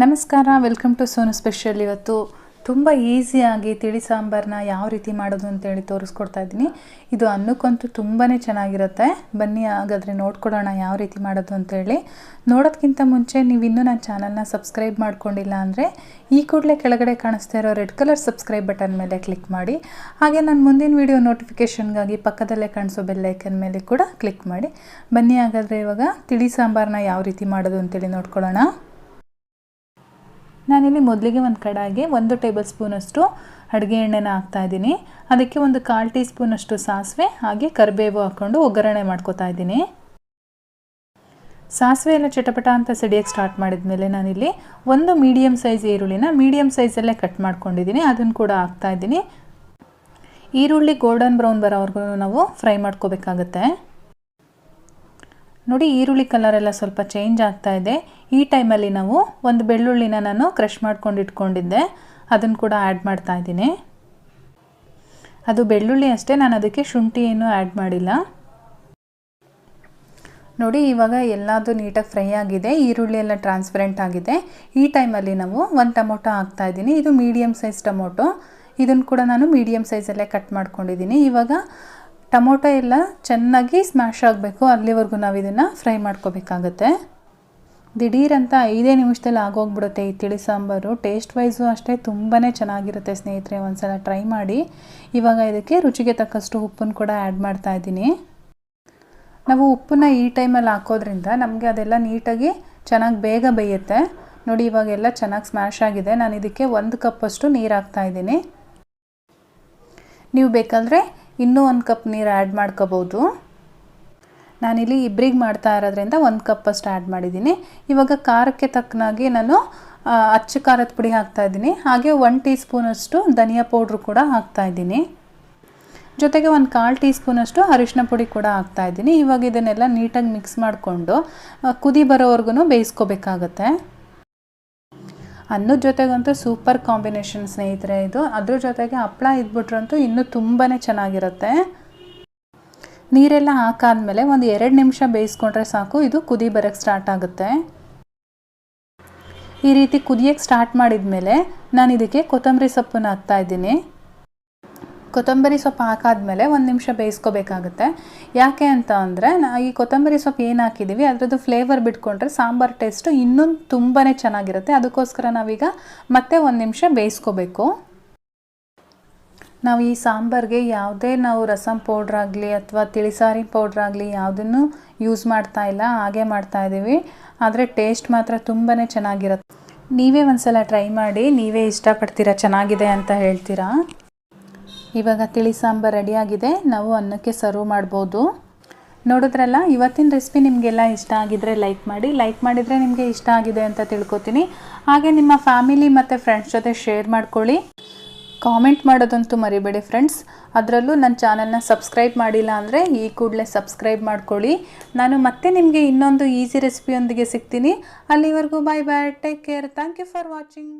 ನಮಸ್ಕಾರ, welcome to Sonu special. ಇವತ್ತು ತುಂಬ ಈಸಿಯಾಗಿ ತಿಳಿ ಸಾಂಬಾರನ್ನ ಯಾವ ರೀತಿ ಮಾಡೋದು ಅಂತೇಳಿ ತೋರಿಸ್ಕೊಡ್ತಾ ಇದ್ದೀನಿ. ಇದು ಅನ್ನಕ್ಕಂತೂ ತುಂಬಾ ಚೆನ್ನಾಗಿರುತ್ತೆ. ಬನ್ನಿ ಹಾಗಾದರೆ ನೋಡ್ಕೊಳ್ಳೋಣ ಯಾವ ರೀತಿ ಮಾಡೋದು ಅಂತೇಳಿ. ನೋಡೋದಕ್ಕಿಂತ ಮುಂಚೆ ನೀವು ಇನ್ನೂ ನನ್ನ ಚಾನಲ್ನ ಸಬ್ಸ್ಕ್ರೈಬ್ ಮಾಡ್ಕೊಂಡಿಲ್ಲ ಅಂದರೆ ಈ ಕೂಡಲೇ ಕೆಳಗಡೆ ಕಾಣಿಸ್ತಾ ಇರೋ ರೆಡ್ ಕಲರ್ ಸಬ್ಸ್ಕ್ರೈಬ್ ಬಟನ್ ಮೇಲೆ ಕ್ಲಿಕ್ ಮಾಡಿ. ಹಾಗೆ ನನ್ನ ಮುಂದಿನ ವಿಡಿಯೋ ನೋಟಿಫಿಕೇಷನ್ಗಾಗಿ ಪಕ್ಕದಲ್ಲೇ ಕಾಣಿಸೋ ಬೆಲ್ ಐಕನ್ ಮೇಲೆ ಕೂಡ ಕ್ಲಿಕ್ ಮಾಡಿ. ಬನ್ನಿ ಹಾಗಾದರೆ ಇವಾಗ ತಿಳಿ ಸಾಂಬಾರನ್ನ ಯಾವ ರೀತಿ ಮಾಡೋದು ಅಂತೇಳಿ ನೋಡ್ಕೊಳ್ಳೋಣ. ನಾನಿಲ್ಲಿ ಮೊದಲಿಗೆ ಒಂದು ಕಡಾಯಿಗೆ 1 ಟೇಬಲ್ ಸ್ಪೂನಷ್ಟು ಅಡುಗೆ ಎಣ್ಣೆನ ಹಾಕ್ತಾಯಿದ್ದೀನಿ. ಅದಕ್ಕೆ ಒಂದು 1/4 ಟೀ ಸ್ಪೂನಷ್ಟು ಸಾಸಿವೆ ಹಾಗೆ ಕರಿಬೇವು ಹಾಕ್ಕೊಂಡು ಒಗ್ಗರಣೆ ಮಾಡ್ಕೊತಾ ಇದ್ದೀನಿ. ಸಾಸಿವೆ ಎಲ್ಲ ಚಟಪಟ ಅಂತ ಸಿಡಿಯೋಕ್ಕೆ ಸ್ಟಾರ್ಟ್ ಮಾಡಿದ್ಮೇಲೆ ನಾನಿಲ್ಲಿ ಒಂದು ಮೀಡಿಯಮ್ ಸೈಜ್ ಈರುಳ್ಳಿನ ಮೀಡಿಯಮ್ ಸೈಜಲ್ಲೇ ಕಟ್ ಮಾಡ್ಕೊಂಡಿದ್ದೀನಿ. ಅದನ್ನು ಕೂಡ ಹಾಕ್ತಾಯಿದ್ದೀನಿ. ಈರುಳ್ಳಿ ಗೋಲ್ಡನ್ ಬ್ರೌನ್ ಬರೋವರೆಗೂ ನಾವು ಫ್ರೈ ಮಾಡ್ಕೋಬೇಕಾಗತ್ತೆ. ನೋಡಿ, ಈರುಳ್ಳಿ ಕಲರೆಲ್ಲ ಸ್ವಲ್ಪ ಚೇಂಜ್ ಆಗ್ತಾ ಇದೆ. ಈ ಟೈಮಲ್ಲಿ ನಾವು ಒಂದು ಬೆಳ್ಳುಳ್ಳಿನ ನಾನು ಕ್ರಷ್ ಮಾಡ್ಕೊಂಡು ಇಟ್ಕೊಂಡಿದ್ದೆ, ಅದನ್ನು ಕೂಡ ಆ್ಯಡ್ ಮಾಡ್ತಾ ಇದ್ದೀನಿ. ಅದು ಬೆಳ್ಳುಳ್ಳಿ ಅಷ್ಟೇ, ನಾನು ಅದಕ್ಕೆ ಶುಂಠಿ ಏನೂ ಆ್ಯಡ್ ಮಾಡಿಲ್ಲ. ನೋಡಿ, ಇವಾಗ ಎಲ್ಲದೂ ನೀಟಾಗಿ ಫ್ರೈ ಆಗಿದೆ, ಈರುಳ್ಳಿ ಎಲ್ಲ ಟ್ರಾನ್ಸ್ಪರೆಂಟ್ ಆಗಿದೆ. ಈ ಟೈಮಲ್ಲಿ ನಾವು ಒಂದು ಟೊಮೊಟೊ ಹಾಕ್ತಾಯಿದ್ದೀನಿ. ಇದು ಮೀಡಿಯಮ್ ಸೈಜ್ ಟೊಮೊಟೊ. ಇದನ್ನು ಕೂಡ ನಾನು ಮೀಡಿಯಮ್ ಸೈಜಲ್ಲೇ ಕಟ್ ಮಾಡ್ಕೊಂಡಿದ್ದೀನಿ. ಇವಾಗ ಟೊಮೊಟೊ ಎಲ್ಲ ಚೆನ್ನಾಗಿ ಸ್ಮ್ಯಾಶ್ ಆಗಬೇಕು, ಅಲ್ಲಿವರೆಗೂ ನಾವು ಇದನ್ನು ಫ್ರೈ ಮಾಡ್ಕೋಬೇಕಾಗತ್ತೆ. ದಿಢೀರಂತ 5 ನಿಮಿಷದಲ್ಲಿ ಆಗೋಗ್ಬಿಡುತ್ತೆ ಈ ತಿಳಿ ಸಾಂಬಾರು. ಟೇಸ್ಟ್ ವೈಸು ಅಷ್ಟೇ ತುಂಬಾ ಚೆನ್ನಾಗಿರುತ್ತೆ ಸ್ನೇಹಿತರೆ, ಒಂದ್ಸಲ ಟ್ರೈ ಮಾಡಿ. ಇವಾಗ ಇದಕ್ಕೆ ರುಚಿಗೆ ತಕ್ಕಷ್ಟು ಉಪ್ಪನ್ನು ಕೂಡ ಆ್ಯಡ್ ಮಾಡ್ತಾ ಇದ್ದೀನಿ. ನಾವು ಉಪ್ಪನ್ನ ಈ ಟೈಮಲ್ಲಿ ಹಾಕೋದ್ರಿಂದ ನಮಗೆ ಅದೆಲ್ಲ ನೀಟಾಗಿ ಚೆನ್ನಾಗಿ ಬೇಗ ಬೇಯುತ್ತೆ. ನೋಡಿ, ಇವಾಗೆಲ್ಲ ಚೆನ್ನಾಗಿ ಸ್ಮ್ಯಾಶ್ ಆಗಿದೆ. ನಾನು ಇದಕ್ಕೆ 1 ಕಪ್ಪಷ್ಟು ನೀರು ಹಾಕ್ತಾಯಿದ್ದೀನಿ. ನೀವು ಬೇಕಾದರೆ ಇನ್ನೂ 1 ಕಪ್ ನೀರು ಆ್ಯಡ್ ಮಾಡ್ಕೋಬೋದು. ನಾನಿಲ್ಲಿ ಇಬ್ಬರಿಗೆ ಮಾಡ್ತಾ ಇರೋದ್ರಿಂದ 1 ಕಪ್ಪಷ್ಟು ಆ್ಯಡ್ ಮಾಡಿದ್ದೀನಿ. ಇವಾಗ ಖಾರಕ್ಕೆ ತಕ್ಕನಾಗಿ ನಾನು ಅಚ್ಚ ಖಾರದ ಪುಡಿ ಹಾಕ್ತಾಯಿದ್ದೀನಿ. ಹಾಗೆ 1 ಟೀ ಸ್ಪೂನಷ್ಟು ಧನಿಯಾ ಪೌಡ್ರು ಕೂಡ ಹಾಕ್ತಾಯಿದ್ದೀನಿ. ಜೊತೆಗೆ 1/4 ಟೀ ಸ್ಪೂನಷ್ಟು ಅರಿಶಿನ ಪುಡಿ ಕೂಡ ಹಾಕ್ತಾಯಿದ್ದೀನಿ. ಇವಾಗ ಇದನ್ನೆಲ್ಲ ನೀಟಾಗಿ ಮಿಕ್ಸ್ ಮಾಡಿಕೊಂಡು ಕುದಿ ಬರೋವರೆಗೂ ಬೇಯಿಸ್ಕೋಬೇಕಾಗತ್ತೆ. ಅನ್ನದ ಜೊತೆಗಂತೂ ಸೂಪರ್ ಕಾಂಬಿನೇಷನ್ ಸ್ನೇಹಿತರೆ ಇದು. ಅದ್ರ ಜೊತೆಗೆ ಹಪ್ಪಳ ಇದ್ಬಿಟ್ರಂತೂ ಇನ್ನೂ ತುಂಬಾ ಚೆನ್ನಾಗಿರುತ್ತೆ. ನೀರೆಲ್ಲ ಹಾಕಾದ್ಮೇಲೆ ಒಂದು 2 ನಿಮಿಷ ಬೇಯಿಸ್ಕೊಂಡ್ರೆ ಸಾಕು, ಇದು ಕುದಿ ಬರೋಕ್ಕೆ ಸ್ಟಾರ್ಟ್ ಆಗುತ್ತೆ. ಈ ರೀತಿ ಕುದಿಯೋಕ್ಕೆ ಸ್ಟಾರ್ಟ್ ಮಾಡಿದ್ಮೇಲೆ ನಾನು ಇದಕ್ಕೆ ಕೊತ್ತಂಬರಿ ಸೊಪ್ಪನ್ನು ಹಾಕ್ತಾಯಿದ್ದೀನಿ. ಕೊತ್ತಂಬರಿ ಸೊಪ್ಪು ಹಾಕಾದ್ಮೇಲೆ 1 ನಿಮಿಷ ಬೇಯಿಸ್ಕೋಬೇಕಾಗುತ್ತೆ. ಯಾಕೆ ಅಂತ ಅಂದರೆ ಈ ಕೊತ್ತಂಬರಿ ಸೊಪ್ಪು ಏನು ಹಾಕಿದ್ದೀವಿ ಅದರದ್ದು ಫ್ಲೇವರ್ ಬಿಟ್ಕೊಂಡ್ರೆ ಸಾಂಬಾರು ಟೇಸ್ಟು ಇನ್ನೂ ತುಂಬಾ ಚೆನ್ನಾಗಿರುತ್ತೆ. ಅದಕ್ಕೋಸ್ಕರ ನಾವೀಗ ಮತ್ತೆ 1 ನಿಮಿಷ ಬೇಯಿಸ್ಕೋಬೇಕು. ನಾವು ಈ ಸಾಂಬಾರಿಗೆ ಯಾವುದೇ ನಾವು ರಸಮ್ ಪೌಡ್ರಾಗಲಿ ಅಥವಾ ತಿಳಿಸಾರಿ ಪೌಡ್ರಾಗಲಿ ಯಾವುದನ್ನು ಯೂಸ್ ಮಾಡ್ತಾ ಇಲ್ಲ, ಹಾಗೆ ಮಾಡ್ತಾಯಿದ್ದೀವಿ. ಆದರೆ ಟೇಸ್ಟ್ ಮಾತ್ರ ತುಂಬಾ ಚೆನ್ನಾಗಿರುತ್ತೆ. ನೀವೇ ಒಂದ್ಸಲ ಟ್ರೈ ಮಾಡಿ, ನೀವೇ ಇಷ್ಟಪಡ್ತೀರಾ, ಚೆನ್ನಾಗಿದೆ ಅಂತ ಹೇಳ್ತೀರಾ. ಇವಾಗ ತಿಳಿ ಸಾಂಬಾರು ರೆಡಿಯಾಗಿದೆ, ನಾವು ಅನ್ನಕ್ಕೆ ಸರ್ವ್ ಮಾಡ್ಬೋದು. ನೋಡಿದ್ರಲ್ಲ, ಇವತ್ತಿನ ರೆಸಿಪಿ ನಿಮಗೆಲ್ಲ ಇಷ್ಟ ಆಗಿದ್ರೆ ಲೈಕ್ ಮಾಡಿ. ಲೈಕ್ ಮಾಡಿದರೆ ನಿಮಗೆ ಇಷ್ಟ ಆಗಿದೆ ಅಂತ ತಿಳ್ಕೊತೀನಿ. ಹಾಗೆ ನಿಮ್ಮ ಫ್ಯಾಮಿಲಿ ಮತ್ತು ಫ್ರೆಂಡ್ಸ್ ಜೊತೆ ಶೇರ್ ಮಾಡ್ಕೊಳ್ಳಿ. ಕಾಮೆಂಟ್ ಮಾಡೋದಂತೂ ಮರಿಬೇಡಿ ಫ್ರೆಂಡ್ಸ್. ಅದರಲ್ಲೂ ನನ್ನ ಚಾನಲ್ನ ಸಬ್ಸ್ಕ್ರೈಬ್ ಮಾಡಿಲ್ಲ ಅಂದರೆ ಈ ಕೂಡಲೇ ಸಬ್ಸ್ಕ್ರೈಬ್ ಮಾಡ್ಕೊಳ್ಳಿ. ನಾನು ಮತ್ತೆ ನಿಮಗೆ ಇನ್ನೊಂದು ಈಸಿ ರೆಸಿಪಿಯೊಂದಿಗೆ ಸಿಗ್ತೀನಿ. ಅಲ್ಲಿವರೆಗೂ bye bye, take care, thank you for watching.